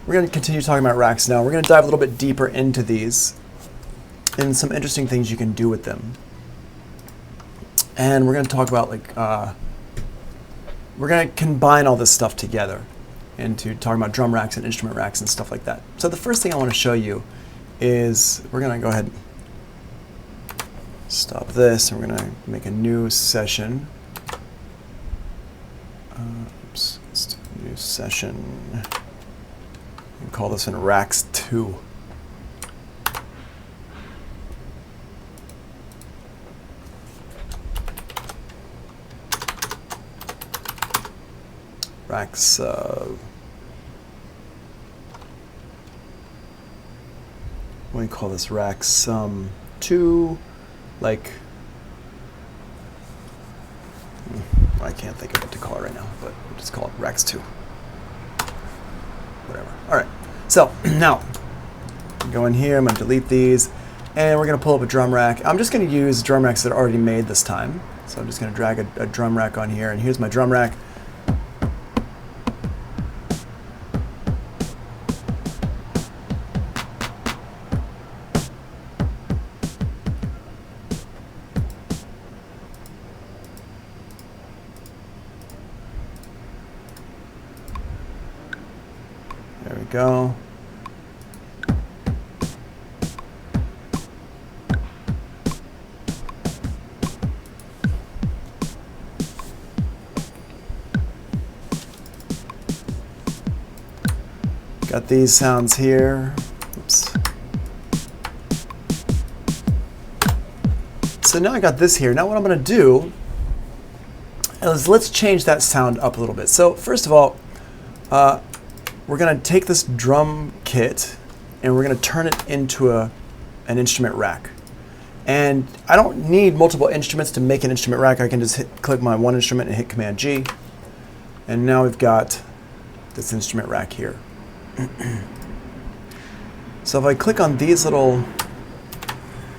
we're going to continue talking about racks now. We're going to dive a little bit deeper into these and some interesting things you can do with them. And we're going to talk about we're going to combine all this stuff together into talking about drum racks and instrument racks and stuff like that. So the first thing I want to show you is we're going to go ahead and stop this, and we're going to make a new session. Oops, let's do a new session. And call this one Racks 2. Racks, what do we call this? Racks 2, like, I can't think of what to call it right now, but we'll just call it Racks 2. Whatever. All right. So now, go in here, I'm going to delete these, and we're going to pull up a drum rack. I'm just going to use drum racks that are already made this time. So I'm just going to drag a drum rack on here, and here's my drum rack. There we go. Got these sounds here. Oops. So now I got this here. Now what I'm going to do is let's change that sound up a little bit. So first of all, we're going to take this drum kit and we're going to turn it into an instrument rack. And I don't need multiple instruments to make an instrument rack. I can just click my one instrument and hit Command G. And now we've got this instrument rack here. So if I click on these little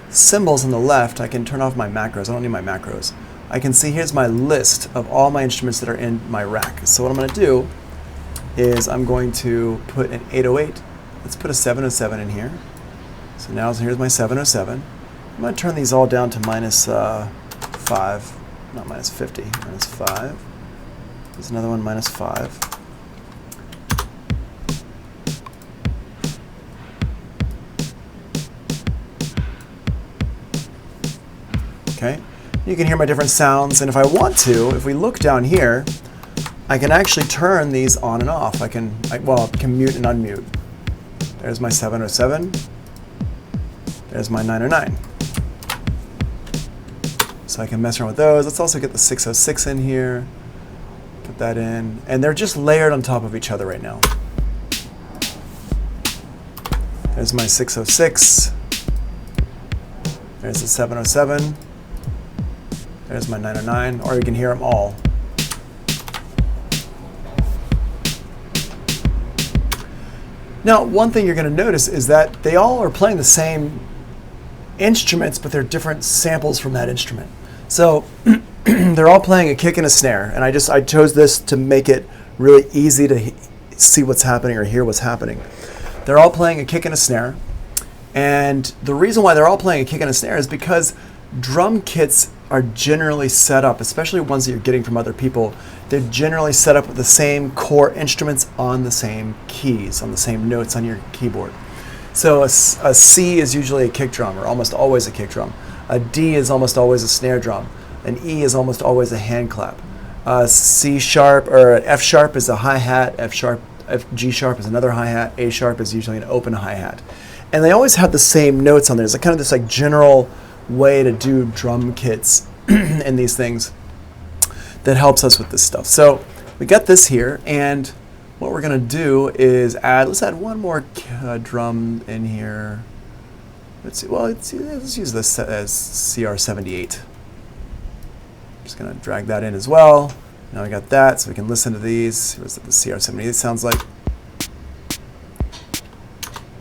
symbols on the left, I can turn off my macros. I don't need my macros. I can see here's my list of all my instruments that are in my rack. So what I'm going to do is I'm going to put an 808. Let's put a 707 in here. So now here's my 707. I'm going to turn these all down to minus 5, not minus 50, minus 5. There's another one, minus 5. Okay, you can hear my different sounds, and if I want to, if we look down here, I can actually turn these on and off. I can mute and unmute. There's my 707. There's my 909. So I can mess around with those. Let's also get the 606 in here. Put that in. And they're just layered on top of each other right now. There's my 606. There's the 707. There's my 909. Or you can hear them all. Now, one thing you're going to notice is that they all are playing the same instruments, but they're different samples from that instrument. So they're all playing a kick and a snare, and I chose this to make it really easy to see what's happening or hear what's happening. They're all playing a kick and a snare, and the reason why they're all playing a kick and a snare is because drum kits are generally set up, especially ones that you're getting from other people, they're generally set up with the same core instruments on the same keys, on the same notes on your keyboard. So a C is usually a kick drum, or almost always a kick drum. A D is almost always a snare drum. An E is almost always a hand clap. C sharp or F sharp is a hi-hat. G sharp is another hi-hat. A sharp is usually an open hi-hat. And they always have the same notes on there. It's kind of this like general way to do drum kits and these things that helps us with this stuff. So we got this here, and what we're going to do is let's add one more drum in here. Let's see. Well, let's use this as CR78. Just going to drag that in as well. Now we got that, so we can listen to these. Here's what the CR78 sounds like.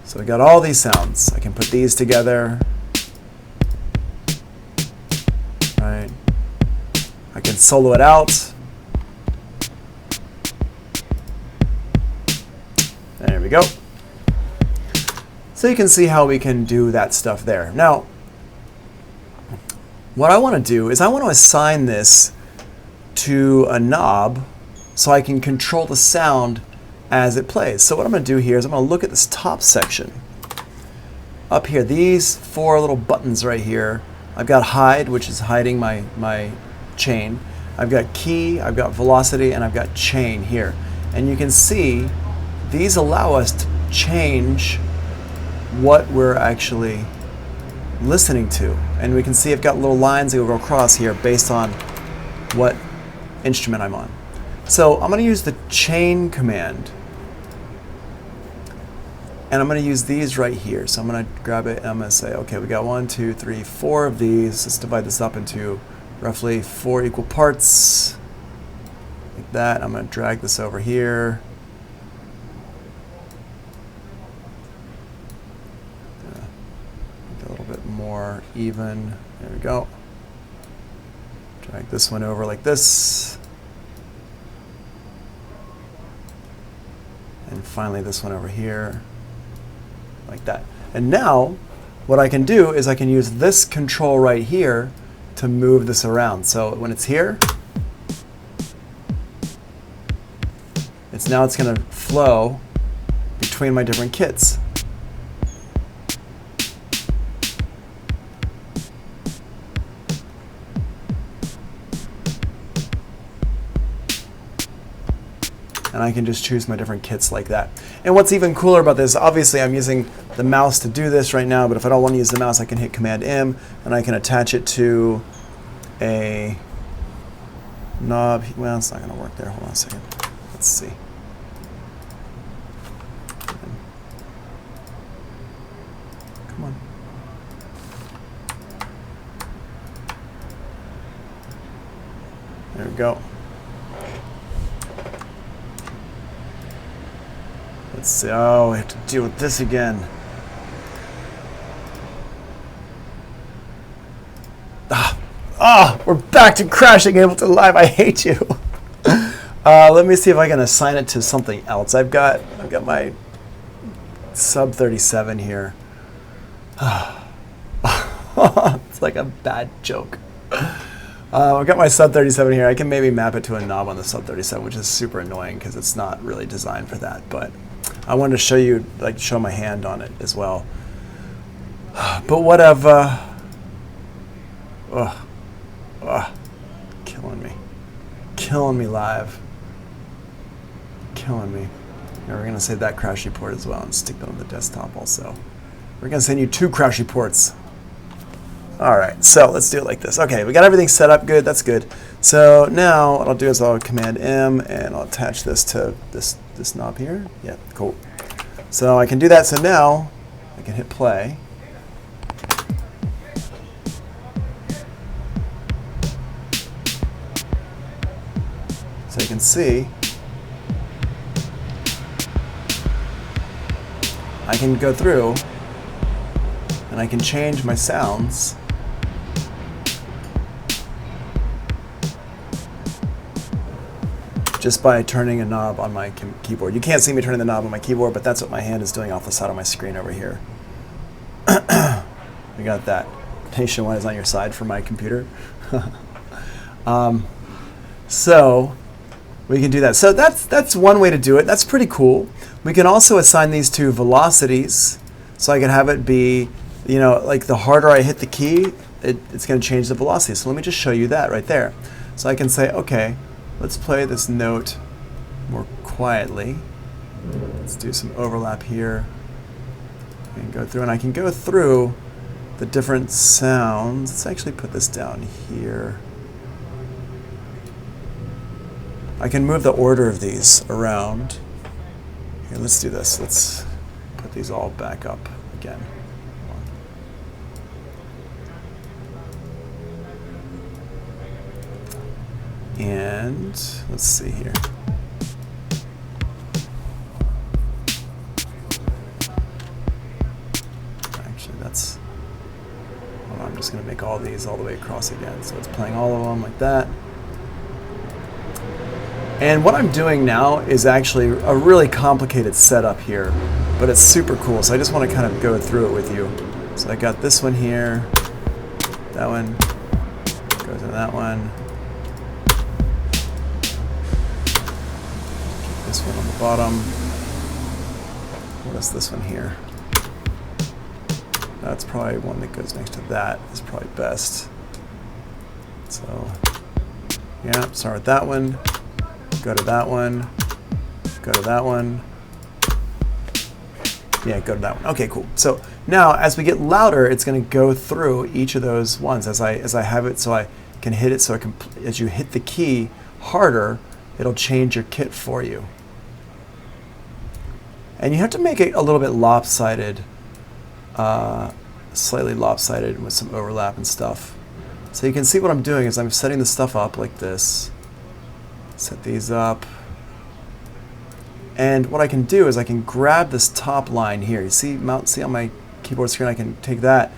So we got all these sounds. I can put these together. Right. I can solo it out. There we go. So you can see how we can do that stuff there. Now, what I want to do is I want to assign this to a knob so I can control the sound as it plays. So what I'm going to do here is I'm going to look at this top section. Up here, these 4 little buttons right here. I've got hide, which is hiding my chain. I've got key, I've got velocity, and I've got chain here. And you can see these allow us to change what we're actually listening to. And we can see I've got little lines that go across here based on what instrument I'm on. So I'm going to use the chain command. And I'm going to use these right here. So I'm going to grab it and I'm going to say, okay, we got 1, 2, 3, 4 of these. Let's divide this up into roughly 4 equal parts. Like that. I'm going to drag this over here. Make it a little bit more even. There we go. Drag this one over like this. And finally this one over here. Like that. And now what I can do is I can use this control right here to move this around. So when it's here, it's going to flow between my different kits. And I can just choose my different kits like that. And what's even cooler about this, obviously I'm using the mouse to do this right now, but if I don't want to use the mouse, I can hit Command M and I can attach it to a knob. Well, it's not going to work there. Hold on a second. Let's see. Come on. There we go. Let's see. Oh, we have to deal with this again. We're back to crashing Ableton Live. I hate you. Let me see if I can assign it to something else. I've got my sub 37 here. It's like a bad joke. I've got my sub 37 here. I can maybe map it to a knob on the sub 37, which is super annoying because it's not really designed for that. But I wanted to show you, show my hand on it as well. But whatever. Killing me live. Killing me. And we're going to save that crash report as well and stick that on the desktop also. We're going to send you 2 crash reports. All right, so let's do it like this. Okay, we got everything set up good. That's good. So now what I'll do is I'll Command M and I'll attach this to this knob here. Yeah, cool. So I can do that. So now I can hit play. So you can see I can go through and I can change my sounds just by turning a knob on my keyboard. You can't see me turning the knob on my keyboard, but that's what my hand is doing off the side of my screen over here. We got that. Nationwide is on your side for my computer. So we can do that. So that's one way to do it. That's pretty cool. We can also assign these to velocities. So I can have it be, like the harder I hit the key, it's going to change the velocity. So let me just show you that right there. So I can say, okay, let's play this note more quietly. Let's do some overlap here and go through. And I can go through the different sounds. Let's actually put this down here. I can move the order of these around. Here, let's do this. Let's put these all back up again. And let's see here. Actually, that's, hold on, I'm just going to make all these all the way across again. So it's playing all of them like that. And what I'm doing now is actually a really complicated setup here, but it's super cool. So I just want to kind of go through it with you. So I got this one here, that one, goes to that one. Keep this one on the bottom. What is this one here? That's probably one that goes next to that. Is probably best. So, yeah, start with that one. Go to that one. Go to that one. Yeah, go to that one. Okay, cool. So now, as we get louder, it's going to go through each of those ones as I have it, so I can hit it. So I can, as you hit the key harder, it'll change your kit for you. And you have to make it a little bit lopsided, slightly lopsided with some overlap and stuff. So you can see what I'm doing is I'm setting the stuff up like this. Set these up. And what I can do is I can grab this top line here. You see on my keyboard screen, I can take that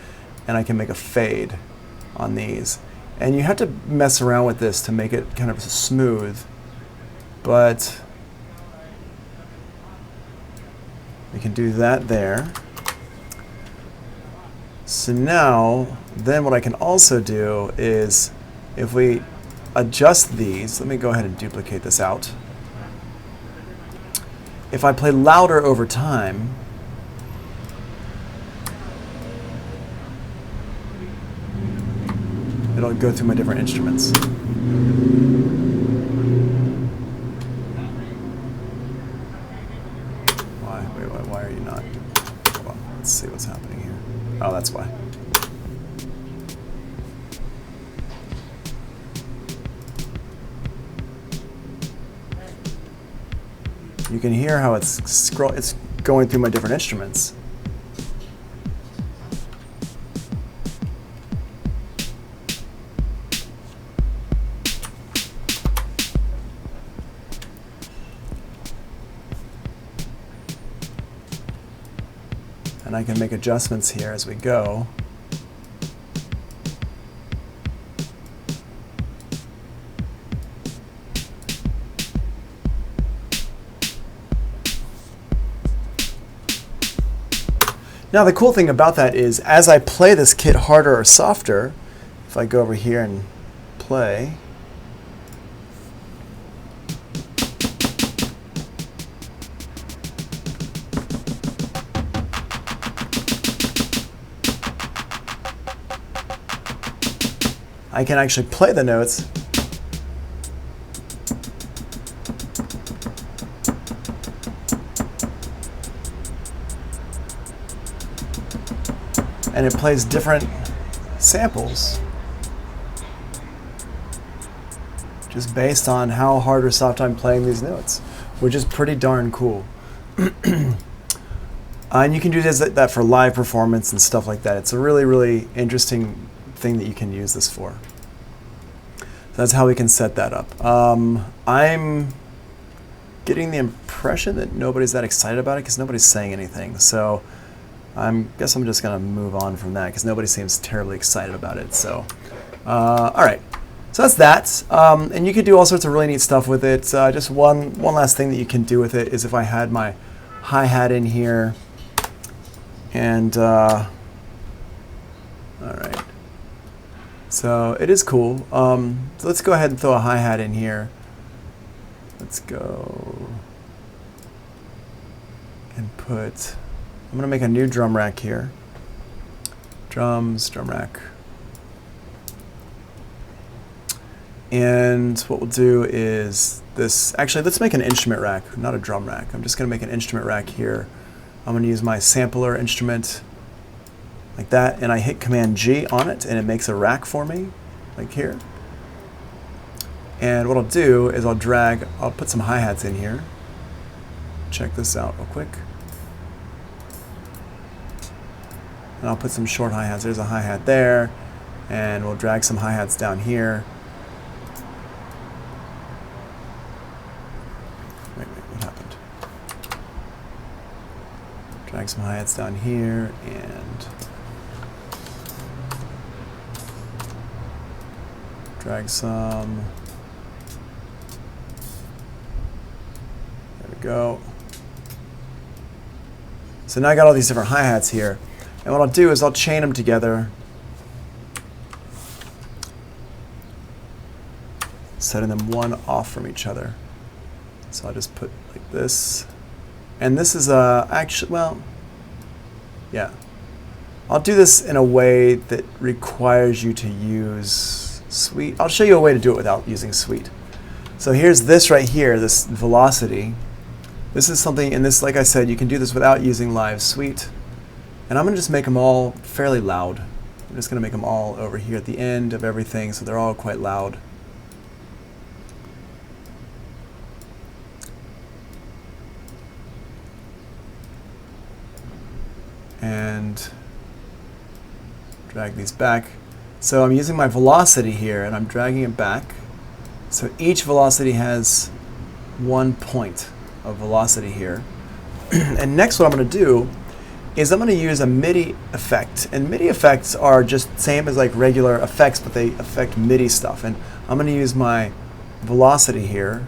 and I can make a fade on these. And you have to mess around with this to make it kind of smooth. But we can do that there. So now, then what I can also do is, if we adjust these, let me go ahead and duplicate this out. If I play louder over time, it'll go through my different instruments. Why are you not? Hold on, let's see what's happening here. Oh, that's why. You can hear how it's going through my different instruments. And I can make adjustments here as we go. Now the cool thing about that is, as I play this kit harder or softer, if I go over here and play, I can actually play the notes and it plays different samples just based on how hard or soft I'm playing these notes, which is pretty darn cool. And you can do that for live performance and stuff like that. It's a really, really interesting thing that you can use this for. That's how we can set that up. I'm getting the impression that nobody's that excited about it because nobody's saying anything. So I guess I'm just going to move on from that because nobody seems terribly excited about it. So, all right. So that's that. And you can do all sorts of really neat stuff with it. Just one last thing that you can do with it is if I had my hi-hat in here. And, all right. So it is cool. So let's go ahead and throw a hi-hat in here. Let's go and put... I'm going to make a new drum rack here. Drums, drum rack. And what we'll do is this. Actually, let's make an instrument rack, not a drum rack. I'm just going to make an instrument rack here. I'm going to use my sampler instrument like that, and I hit Command G on it, and it makes a rack for me, like here. And what I'll do is I'll put some hi-hats in here. Check this out real quick. And I'll put some short hi-hats. There's a hi-hat there, and we'll drag some hi-hats down here. Wait, what happened? Drag some hi-hats down here, and drag some go. So now I got all these different hi-hats here. And what I'll do is I'll chain them together, setting them one off from each other. So I'll just put like this. And this is actually, well, yeah. I'll do this in a way that requires you to use Suite. I'll show you a way to do it without using Suite. So here's this right here, this velocity. This is something, and this, like I said, you can do this without using Live Suite. And I'm going to just make them all fairly loud. I'm just going to make them all over here at the end of everything, so they're all quite loud. And drag these back. So I'm using my velocity here, and I'm dragging it back. So each velocity has 1 point of velocity here. And next what I'm going to do is I'm going to use a MIDI effect. And MIDI effects are just same as like regular effects, but they affect MIDI stuff. And I'm going to use my velocity here.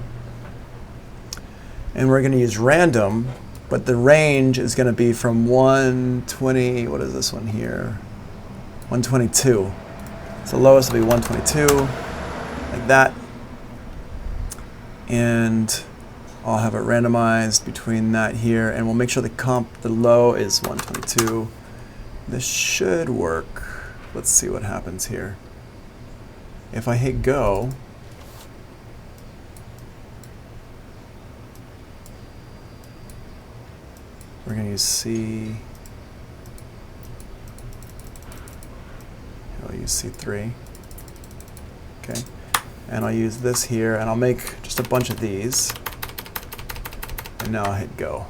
And we're going to use random, but the range is going to be from 120, what is this one here? 122. So lowest will be 122, like that. And I'll have it randomized between that here, and we'll make sure the low is 122. This should work. Let's see what happens here. If I hit go, we're going to use C. I'll use C3. Okay. And I'll use this here, and I'll make just a bunch of these. And now I'll hit go.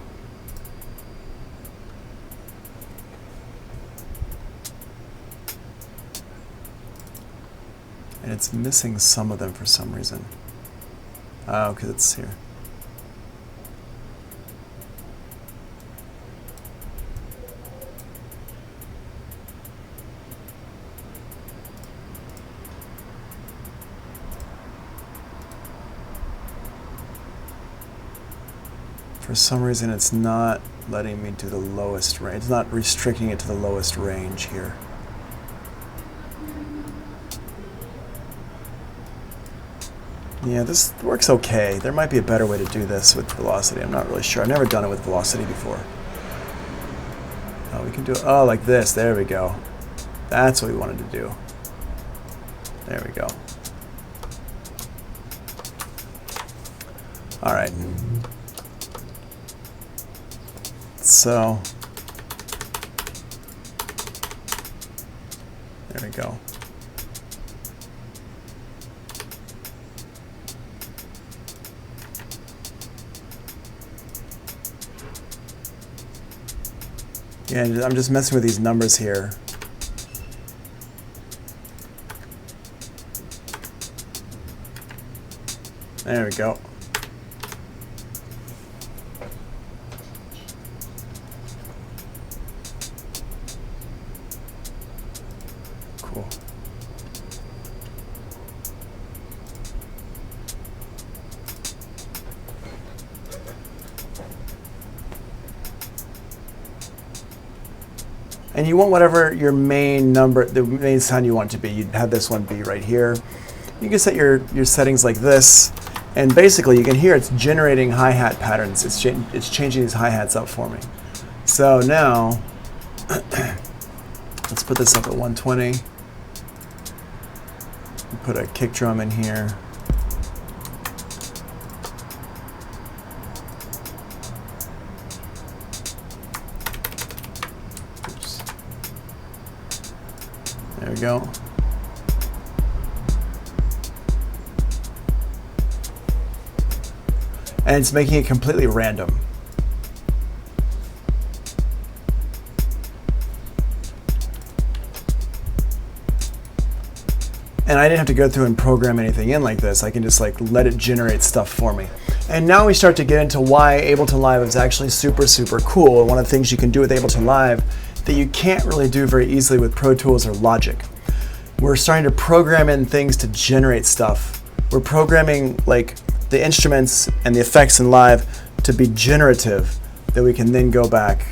And it's missing some of them for some reason. Oh, because it's here. For some reason, it's not letting me do the lowest range. It's not restricting it to the lowest range here. Yeah, this works okay. There might be a better way to do this with velocity. I'm not really sure. I've never done it with velocity before. Oh, we can do it. Oh, like this. There we go. That's what we wanted to do. There we go. All right. So, there we go. Yeah, I'm just messing with these numbers here. There we go. Cool. And you want whatever your main number, the main sound you want it to be. You'd have this one be right here. You can set your settings like this, and basically you can hear it's generating hi-hat patterns. It's changing these hi-hats up for me. So now, let's put this up at 120. Put a kick drum in here. Oops. There we go. And it's making it completely random. And I didn't have to go through and program anything in like this. I can just like let it generate stuff for me. And now we start to get into why Ableton Live is actually super, super cool. And one of the things you can do with Ableton Live that you can't really do very easily with Pro Tools or Logic. We're starting to program in things to generate stuff. We're programming like the instruments and the effects in Live to be generative that we can then go back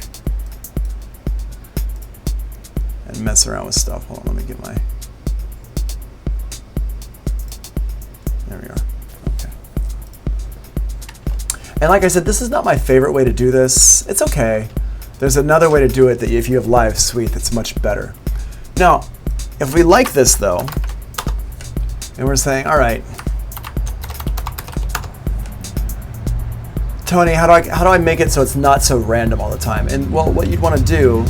and mess around with stuff. Hold on, let me get my, there we are. Okay. And like I said, this is not my favorite way to do this. It's okay. There's another way to do it that if you have Live Suite, that's much better. Now, if we like this though, and we're saying, all right, Tony, how do I make it so it's not so random all the time? And well, what you'd want to do,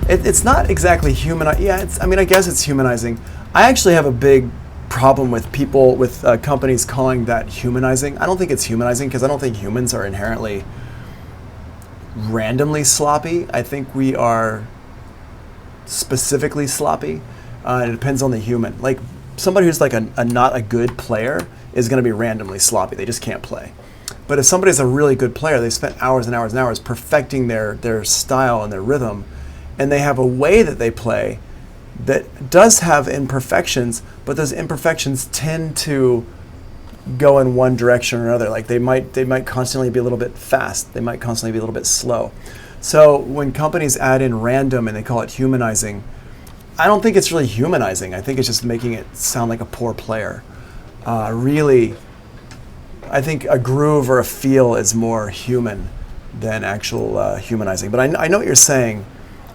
it's not exactly humanizing. Yeah, I mean, I guess it's humanizing. I actually have a big problem with people, with companies calling that humanizing. I don't think it's humanizing because I don't think humans are inherently randomly sloppy. I think we are specifically sloppy. It depends on the human. Like somebody who's like a not a good player is going to be randomly sloppy. They just can't play. But if somebody's a really good player, they spent hours and hours and hours perfecting their style and their rhythm, and they have a way that they play that does have imperfections, but those imperfections tend to go in one direction or another. Like they might constantly be a little bit fast. They might constantly be a little bit slow. So when companies add in random and they call it humanizing, I don't think it's really humanizing. I think it's just making it sound like a poor player. Really, I think a groove or a feel is more human than actual humanizing. But I know what you're saying.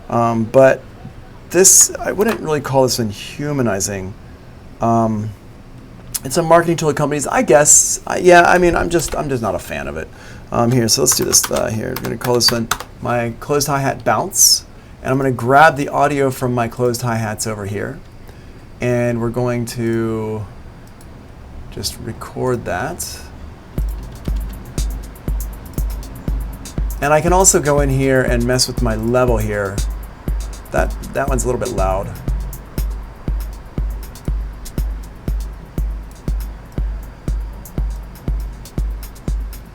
But this, I wouldn't really call this one humanizing. It's a marketing tool of companies, I guess. Yeah, I mean, I'm just not a fan of it. Here, so let's do this here. I'm going to call this one my closed hi-hat bounce. And I'm going to grab the audio from my closed hi-hats over here. And we're going to just record that. And I can also go in here and mess with my level here. That one's a little bit loud.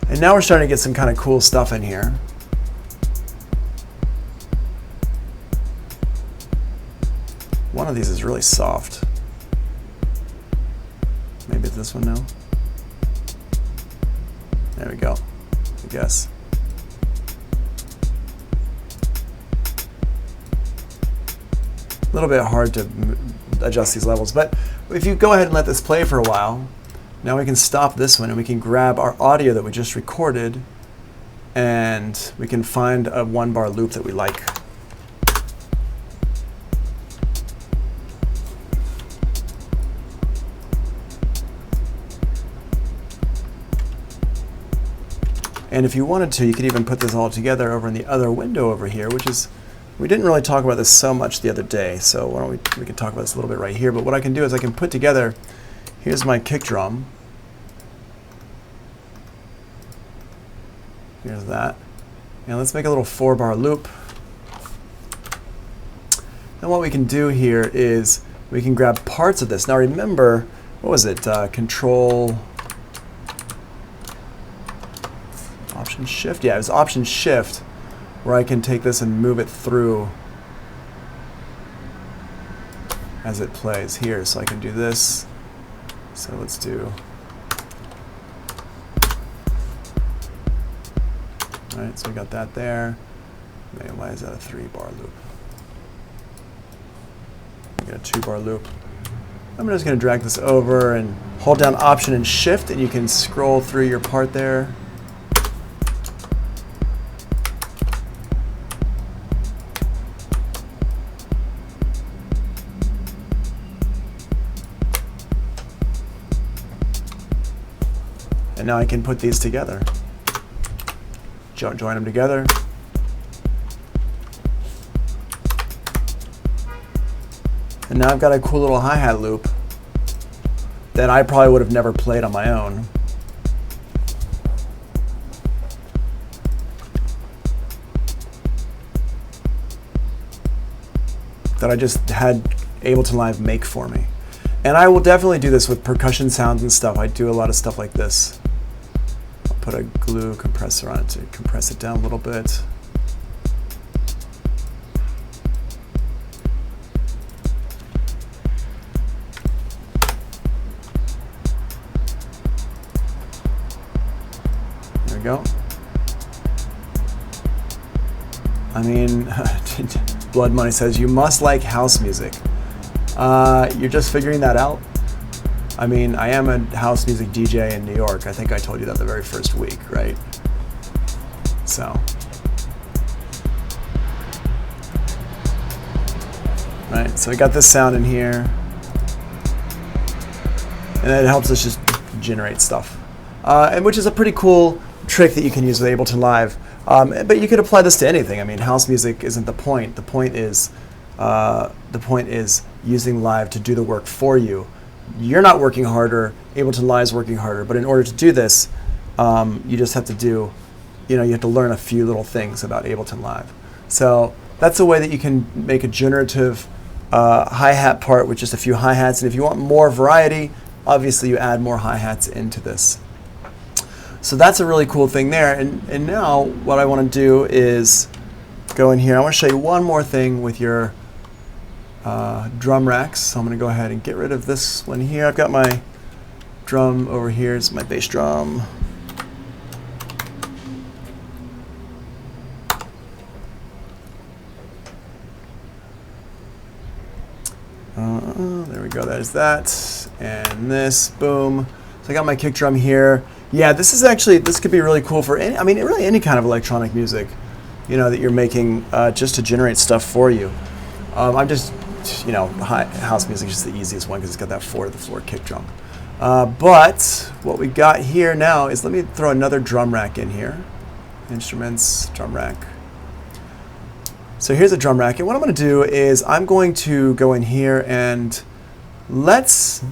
And now we're starting to get some kind of cool stuff in here. One of these is really soft. Maybe it's this one now. There we go, I guess. A little bit hard to adjust these levels, but if you go ahead and let this play for a while, now we can stop this one and we can grab our audio that we just recorded and we can find a 1-bar loop that we like. And if you wanted to, you could even put this all together over in the other window over here, which is, we didn't really talk about this so much the other day, so why don't we can talk about this a little bit right here. But what I can do is I can put together, here's my kick drum. Here's that. And let's make a little 4-bar loop. And what we can do here is we can grab parts of this. Now remember, what was it? Control, Option Shift? Yeah, it was Option Shift, where I can take this and move it through as it plays here. So I can do this. So let's do, all right, so we got that there. Man, why is that a 3-bar loop? We got a 2-bar loop. I'm just gonna drag this over and hold down Option and Shift and you can scroll through your part there. And now I can put these together. Join them together. And now I've got a cool little hi-hat loop that I probably would have never played on my own. That I just had Ableton Live make for me. And I will definitely do this with percussion sounds and stuff. I do a lot of stuff like this. Put a glue compressor on it to compress it down a little bit. There we go. mean, Blood Money says, you must like house music. You're just figuring that out? I mean, I am a house music DJ in New York. I think I told you that the very first week, right? So. Right, so I got this sound in here. And it helps us just generate stuff. And which is a pretty cool trick that you can use with Ableton Live. But you could apply this to anything. I mean, house music isn't the point. The point is using Live to do the work for you. You're not working harder. Ableton Live is working harder. But in order to do this, you just have to do, you have to learn a few little things about Ableton Live. So that's a way that you can make a generative hi-hat part with just a few hi-hats. And if you want more variety, obviously you add more hi-hats into this. So that's a really cool thing there. And now what I want to do is go in here. I want to show you one more thing with your drum racks. So I'm going to go ahead and get rid of this one here. I've got my drum over here. It's my bass drum. There we go. That is that. And this, boom. So I got my kick drum here. Yeah, this could be really cool for really any kind of electronic music, that you're making just to generate stuff for you. I'm just, house music is just the easiest one because it's got that 4-to-the-floor kick drum. But what we got here now is, let me throw another drum rack in here. Instruments, drum rack. So here's a drum rack, and what I'm going to do is I'm going to go in here and let's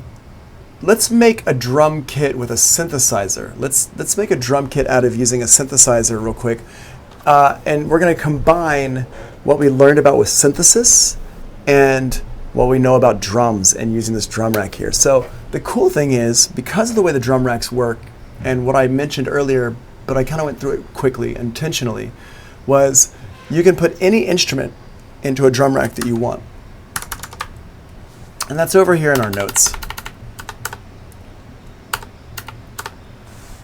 make a drum kit with a synthesizer. Let's make a drum kit out of using a synthesizer real quick, and we're going to combine what we learned about with synthesis and what we know about drums and using this drum rack here. So the cool thing is, because of the way the drum racks work and what I mentioned earlier, but I kind of went through it quickly intentionally, was you can put any instrument into a drum rack that you want. And that's over here in our notes.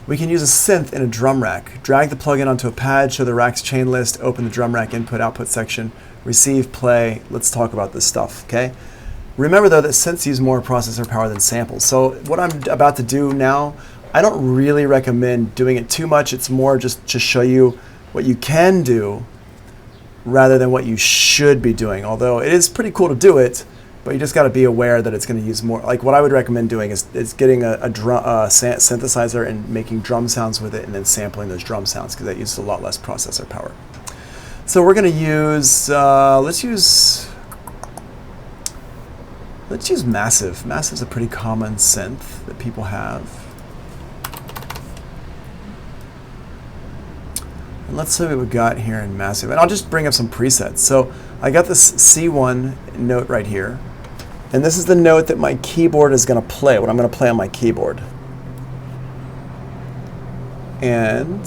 We can use a synth in a drum rack. Drag the plugin onto a pad, show the rack's chain list, open the drum rack input-output section, receive, play. Let's talk about this stuff, okay? Remember though that synths use more processor power than samples. So what I'm about to do now, I don't really recommend doing it too much. It's more just to show you what you can do rather than what you should be doing. Although it is pretty cool to do it, but you just got to be aware that it's going to use more. Like what I would recommend doing is getting a synthesizer and making drum sounds with it, and then sampling those drum sounds, because that uses a lot less processor power. So we're going to use let's use Massive. Massive's a pretty common synth that people have. And let's see what we got here in Massive. And I'll just bring up some presets. So I got this C1 note right here. And this is the note that my keyboard is going to play, what I'm going to play on my keyboard. And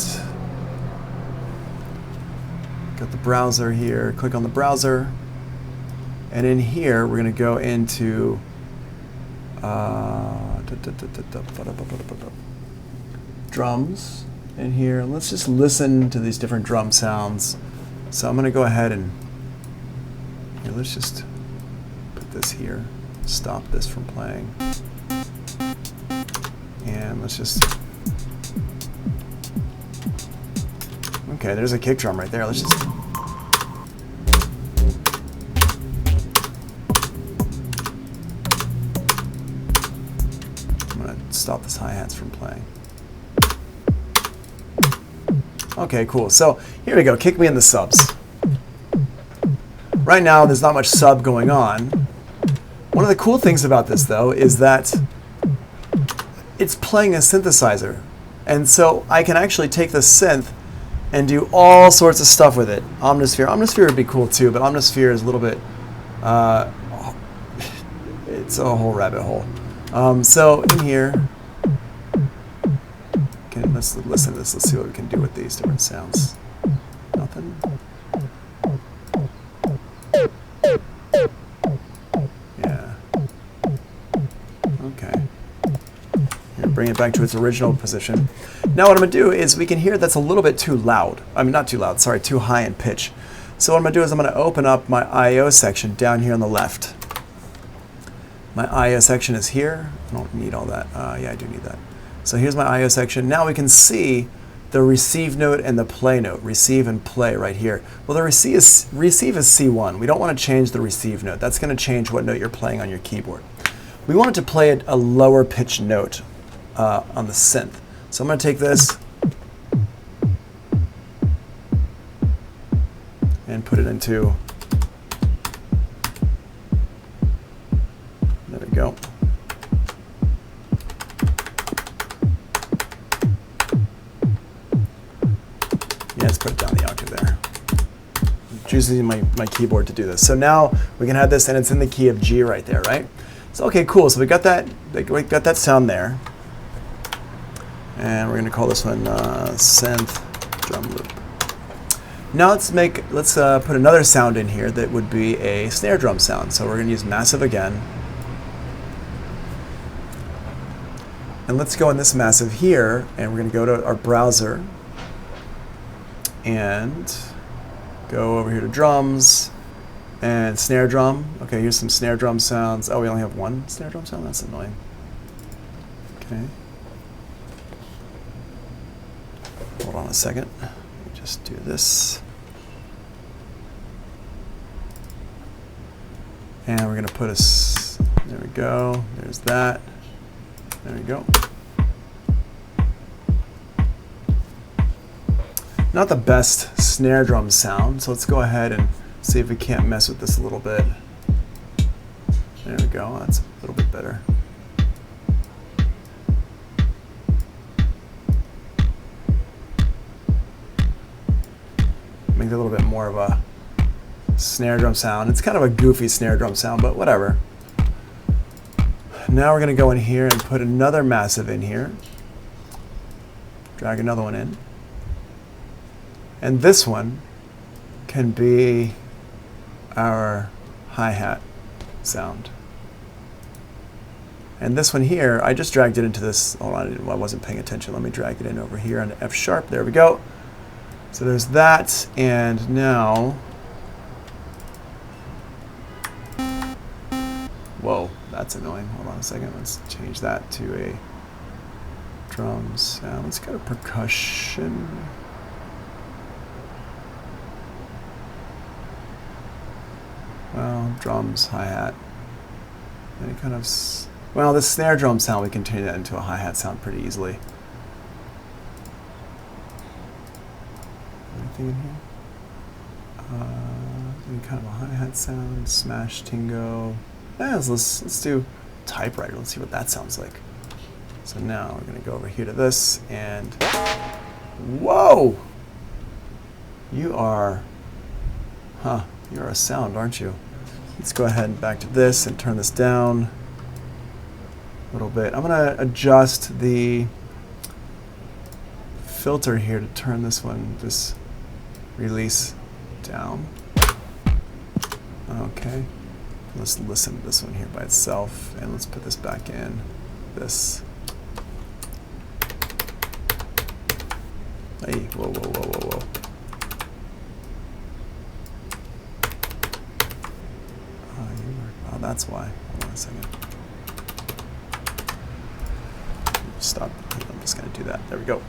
got the browser here. Click on the browser. And in here, we're going to go into drums. In here, and let's just listen to these different drum sounds. So I'm going to go ahead and let's just put this here, stop this from playing, and let's just, okay, there's a kick drum right there. Let's just, I'm going to stop this hi-hats from playing. Okay, cool. So here we go. Kick me in the subs. Right now, there's not much sub going on. One of the cool things about this, though, is that it's playing a synthesizer. And so I can actually take the synth and do all sorts of stuff with it. Omnisphere. Omnisphere would be cool, too, but Omnisphere is a little bit... it's a whole rabbit hole. So in here... Let's listen to this. Let's see what we can do with these different sounds. Nothing. Yeah. Okay. Here, bring it back to its original position. Now what I'm going to do is we can hear that's a little bit too loud. I mean, not too loud, sorry, too high in pitch. So what I'm going to do is I'm going to open up my I/O section down here on the left. My I/O section is here. I don't need all that. Yeah, I do need that. So here's my I/O section. Now we can see the receive note and the play note, receive and play right here. Well, the receive is C1. We don't want to change the receive note. That's going to change what note you're playing on your keyboard. We want it to play a lower pitch note on the synth. So I'm going to take this and put it into, there we go. Yeah, let's put it down the octave there. I'm using my keyboard to do this. So now we can have this, and it's in the key of G right there, right? So okay, cool. So we got that sound there, and we're going to call this one synth drum loop. Now let's put another sound in here that would be a snare drum sound. So we're going to use massive again. And let's go in this massive here, and we're going to go to our browser and go over here to drums and snare drum. Okay, here's some snare drum sounds. Oh, we only have one snare drum sound? That's annoying. Okay. Hold on a second. Just do this. And we're going to put there we go. There's that. There we go. Not the best snare drum sound, so let's go ahead and see if we can't mess with this a little bit. There we go. That's a little bit better. Make it a little bit more of a snare drum sound. It's kind of a goofy snare drum sound, but whatever. Now we're going to go in here and put another massive in here. Drag another one in. And this one can be our hi-hat sound. And this one here, I just dragged it into this. Hold on, I wasn't paying attention. Let me drag it in over here on F sharp. There we go. So there's that, and now, whoa, that's annoying. Hold on a second. Let's change that to a drum sound. Let's go to percussion. Well, drums, hi-hat. Any kind of, well, this snare drum sound, we can turn that into a hi-hat sound pretty easily. Anything in here? Any kind of a hi-hat sound, smash, tingo. Yeah, let's do typewriter. Let's see what that sounds like. So now we're going to go over here to this, and whoa! You are a sound, aren't you? Let's go ahead and back to this and turn this down a little bit. I'm going to adjust the filter here to turn this release down. Okay. Let's listen to this one here by itself, and let's put this back in. This. Hey, whoa, whoa, whoa, whoa, whoa. Oh, that's why. Hold on a second. Stop. I'm just going to do that. There we go.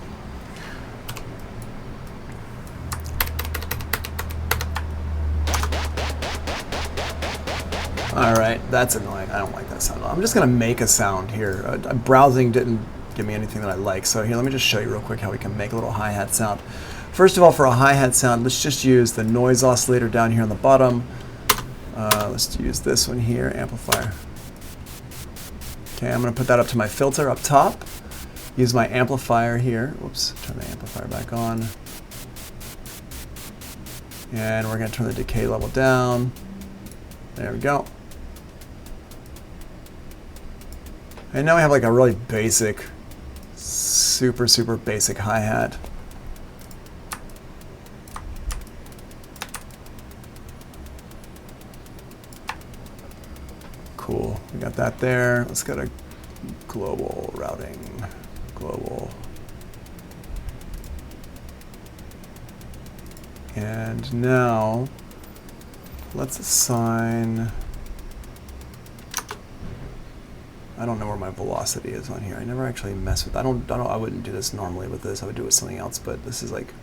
All right, that's annoying. I don't like that sound. I'm just going to make a sound here. Browsing didn't give me anything that I like. So here, let me just show you real quick how we can make a little hi-hat sound. First of all, for a hi-hat sound, let's just use the noise oscillator down here on the bottom. Let's use this one here, amplifier. Okay, I'm going to put that up to my filter up top. Use my amplifier here. Whoops, turn the amplifier back on. And we're going to turn the decay level down. There we go. And now we have like a really basic, super basic hi-hat. Cool, we got that there. Let's go to global routing, global. And now let's assign, I don't know where my velocity is on here. I never actually mess with, I wouldn't do this normally with this. I would do it with something else, but this is like,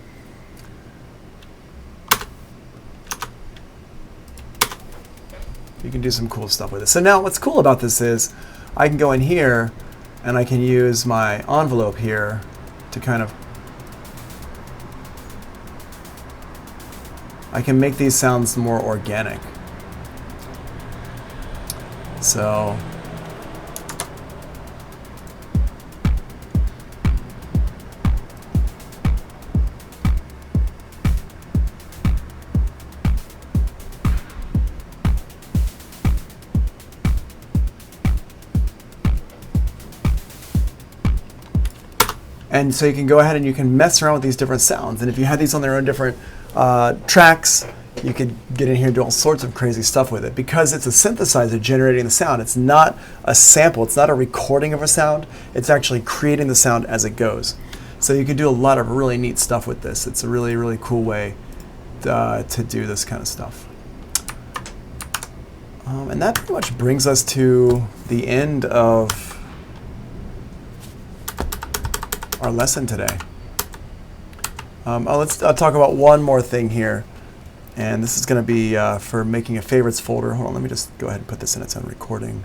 you can do some cool stuff with it. So now what's cool about this is I can go in here and I can use my envelope here to kind of, I can make these sounds more organic. So and so you can go ahead and you can mess around with these different sounds. And if you had these on their own different tracks, you could get in here and do all sorts of crazy stuff with it. Because it's a synthesizer generating the sound, it's not a sample, it's not a recording of a sound, it's actually creating the sound as it goes. So you can do a lot of really neat stuff with this. It's a really, really cool way to do this kind of stuff. And that pretty much brings us to the end of our lesson today. I'll talk about one more thing here, and this is going to be for making a favorites folder. Hold on, let me just go ahead and put this in its own recording.